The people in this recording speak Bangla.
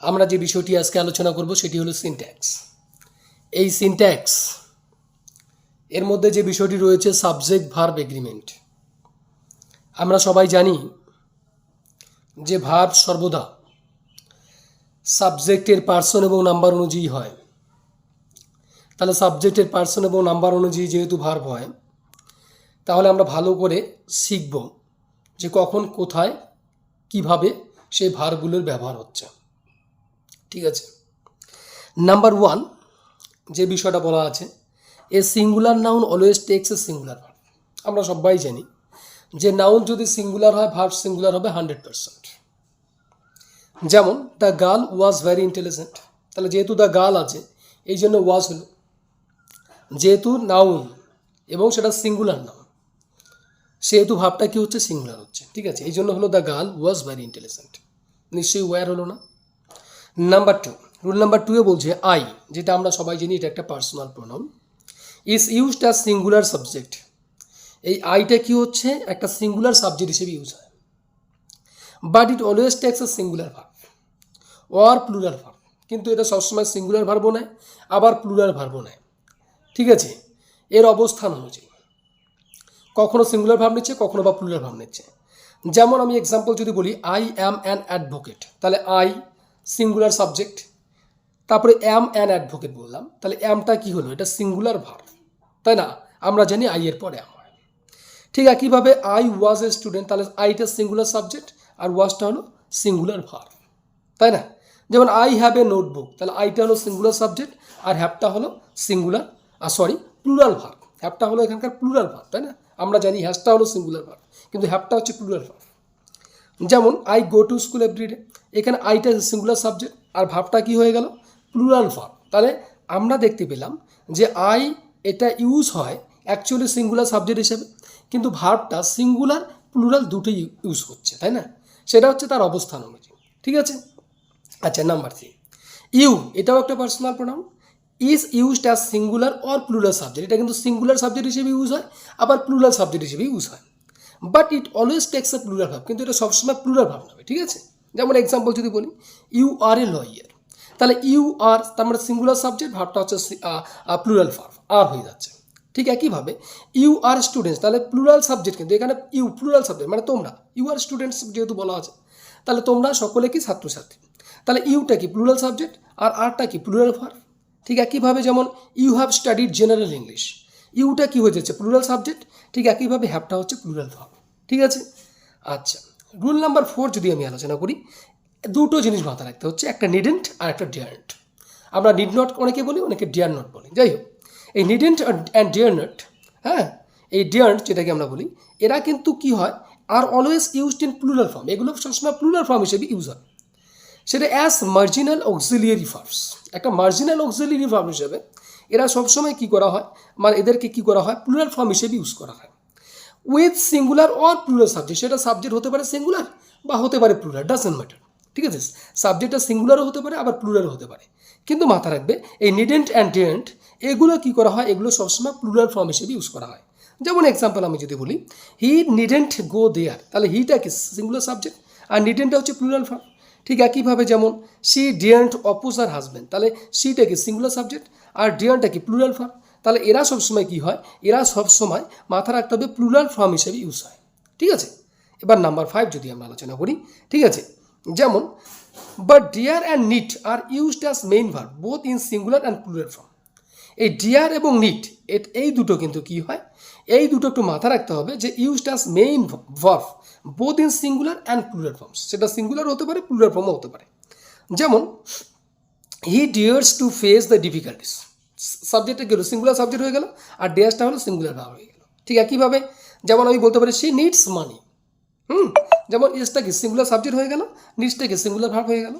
আমরা যে বিষয়টি আজকে আলোচনা করব সেটি হলো সিনট্যাক্স। এই সিনট্যাক্স এর মধ্যে যে বিষয়টি রয়েছে সাবজেক্ট ভার্ব এগ্রিমেন্ট। আমরা সবাই জানি যে ভার্ব সর্বদা সাবজেক্টের পার্সন এবং নাম্বার অনুযায়ী হয়। তাহলে সাবজেক্টের পার্সন এবং নাম্বার অনুযায়ী যেহেতু ভার্ব হয়, তাহলে আমরা ভালো করে শিখব যে কখন কোথায় কিভাবে সেই ভার্বগুলোর ব্যবহার হচ্ছে। ঠিক আছে, নাম্বার 1 যে বিষয়টা বলা আছে, a singular noun always text a singular verb. আমরা সবাই জানি যে নাউন যদি সিঙ্গুলার হয় ভার্ব সিঙ্গুলার হবে 100%। যেমন the girl was very intelligent, তাহলে যেহেতু দ্য গার্ল আছে এই জন্য ওয়াজ হলো, যেহেতু নাউন এবং সেটা সিঙ্গুলার নাউন সেহেতু ভাবটা কি হচ্ছে, সিঙ্গুলার হচ্ছে। ঠিক আছে, এই জন্য হলো the girl was very intelligent, নিশ্চয়ই ওয়্যার হলো না। নাম্বার 2, রুল নাম্বার 2 বলছে আই, যেটা আমরা সবাই জানি এটা একটা personal pronoun, is used as singular subject. এই আইটা কি হচ্ছে, একটা সিঙ্গুলার সাবজেক্ট হিসেবে ইউজ হয়, but it always takes a singular verb or plural verb. কিন্তু এটা সবসময় সিঙ্গুলার ভার্বও নেয় আবার প্লুরাল ভার্বও নেয়। ঠিক আছে, এর অবস্থান অনুযায়ী কখনো সিঙ্গুলার ভার্ব নিচ্ছে কখনো বা প্লুরাল ভার্ব নিচ্ছে। যেমন আমি এক্সাম্পল যদি বলি আই অ্যাম অ্যান অ্যাডভোকেট, তাহলে আই সিঙ্গুলার সাবজেক্ট, তারপরে অ্যাম অ্যান অ্যাডভোকেট বললাম, তাহলে অ্যামটা কি হলো, এটা সিঙ্গুলার ভার্ব, তাই না? আমরা জানি আই এর পরে অ্যাম হয়। ঠিক একইভাবে আই ওয়াজ এ স্টুডেন্ট, তাহলে আইটা সিঙ্গুলার সাবজেক্ট আর ওয়াজটা হলো সিঙ্গুলার ভার্ব, তাই না? যেমন আই হ্যাভ এ নোটবুক, তাহলে আইটা হলো সিঙ্গুলার সাবজেক্ট আর হ্যাভটা হলো সিঙ্গুলার প্লুরাল ভার্ব। হ্যাভটা হলো এখানকার প্লুরাল ভার্ব, তাই না? আমরা জানি হ্যাজটা হলো সিঙ্গুলার ভার্ব কিন্তু হ্যাভটা হচ্ছে প্লুরাল ভার্ব। যেমন I go to school every day, এখানে আইটা সিঙ্গুলার সাবজেক্ট আর ভার্বটা কি হয়ে গেল, প্লুরাল ভার্ব। তাহলে আমরা দেখতে পেলাম যে আই এটা ইউজ হয় অ্যাকচুয়ালি সিঙ্গুলার সাবজেক্ট হিসেবে, কিন্তু ভার্বটা সিঙ্গুলার প্লুরাল দুটোই ইউজ হচ্ছে, তাই না? সেটা হচ্ছে তার অবস্থান অনুযায়ী। ঠিক আছে, আচ্ছা নাম্বার 3, ইউ, এটাও একটা personal pronoun, is used as singular or plural subject. এটা কিন্তু সিঙ্গুলার সাবজেক্ট হিসেবে ইউজ হয় আবার প্লুরাল সাবজেক্ট হিসেবে ইউজ হয়, but it always text a plural verb, কিন্তু এটা সবসময় প্লুরাল ভার্ব নেবে। ঠিক আছে, যেমন এক্সাম্পল যদি বলি ইউ আর এ লয়ার, তাহলে ইউ আর তার মানে সিঙ্গুলার সাবজেক্ট, ভার্বটা হচ্ছে প্লুরাল ভার্ব আর হয়ে যাচ্ছে। ঠিক একইভাবে ইউ আর স্টুডেন্টস, তাহলে প্লুরাল সাবজেক্ট, কিন্তু এখানে ইউ প্লুরাল সাবজেক্ট মানে তোমরা, ইউ আর স্টুডেন্টস যেহেতু বলা আছে, তাহলে তোমরা সকলে কি ছাত্রছাত্রী, তাহলে ইউটা কি প্লুরাল সাবজেক্ট আর আরটা কি প্লুরাল ভার্ব। ঠিক একইভাবে যেমন you have studied general English, ইউটা কি হয়ে যাচ্ছে, প্লুরাল সাবজেক্ট, ঠিক একইভাবে হ্যাভটা হচ্ছে প্লুরাল ভার্ব। ঠিক আছে, আচ্ছা রুল নাম্বার 4 যদি আমি আলোচনা করি, দুটো জিনিস মাথায় রাখতে হচ্ছে, একটা নিডেন্ট আর একটা ডিয়ারন্ট। আমরা নিড নট অনেকে বলি, অনেকে ডিয়ার নট বলি, যাই হোক এই নিডেন্ট অ্যান্ড ডিয়ার নট, হ্যাঁ এই ডিয়ারন্ট যেটাকে আমরা বলি, এরা কিন্তু কি হয় আর always used in plural form, এগুলো সবসময় প্লুরাল ফর্ম হিসেবে ইউজ হয়, সেটা অ্যাজ মার্জিনাল অক্সিলিয়ারি ভার্বস। একটা মার্জিনাল অক্সিলিয়ারি ভার্ব হিসেবে এরা সবসময় কী করা হয়, মানে এদেরকে কী করা হয়, প্লুরাল ফর্ম হিসেবে ইউজ করা হয় with singular or plural subject. সেটা সাবজেক্ট হতে পারে সিঙ্গুলার বা হতে পারে প্লুরাল, ডাজন্ট ম্যাটার। ঠিক আছে, সাবজেক্টটা সিঙ্গুলারও হতে পারে আবার প্লুরালও হতে পারে, কিন্তু মাথা রাখবে এই নিডেন্ট অ্যান্ড ডিডেন্ট এগুলো কী করা হয়, এগুলো সবসময় প্লুরাল ফর্ম হিসেবে ইউজ করা হয়। যেমন এক্সাম্পল আমি যদি বলি হি নিডেন্ট গো দেয়ার, তাহলে হিটা কি সিঙ্গুলার সাবজেক্ট আর নিডেন্টটা হচ্ছে প্লুরাল ফর্ম। ঠিক একইভাবে যেমন সি ডিয়ান্ট অপোজ আর হাজব্যান্ড, তাহলে সিটা কি সিঙ্গুলার সাবজেক্ট আর ডিয়ান্টটা কি প্লুরাল ফর্ম। তাহলে এরা সবসময় কী হয়, এরা সবসময় মাথা রাখতে হবে প্লুরাল ফর্ম হিসেবে ইউজ হয়। ঠিক আছে, এবার নাম্বার 5 যদি আমরা আলোচনা করি, ঠিক আছে, যেমন but dare and need are used as main verb both in singular and plural form. এই ডিয়ার এবং নিট এই দুটো কিন্তু কী হয়, এই দুটো একটু মাথা রাখতে হবে যে used as main verb both in singular and plural forms, সেটা সিঙ্গুলার হতে পারে প্লুরাল ফর্মও হতে পারে। যেমন he dares to face the difficulties, সাবজেক্টটা গেল সিঙ্গুলার সাবজেক্ট হয়ে গেল আর ডেয়ার্সটা হলো সিঙ্গুলার ভার্ব হয়ে গেল। ঠিক একইভাবে যেমন আমি বলতে পারি শি নিডস মানি, যেমন এসটা কি সিঙ্গুলার সাবজেক্ট হয়ে গেল, নিডসটা কি সিঙ্গুলার ভার্ব হয়ে গেল।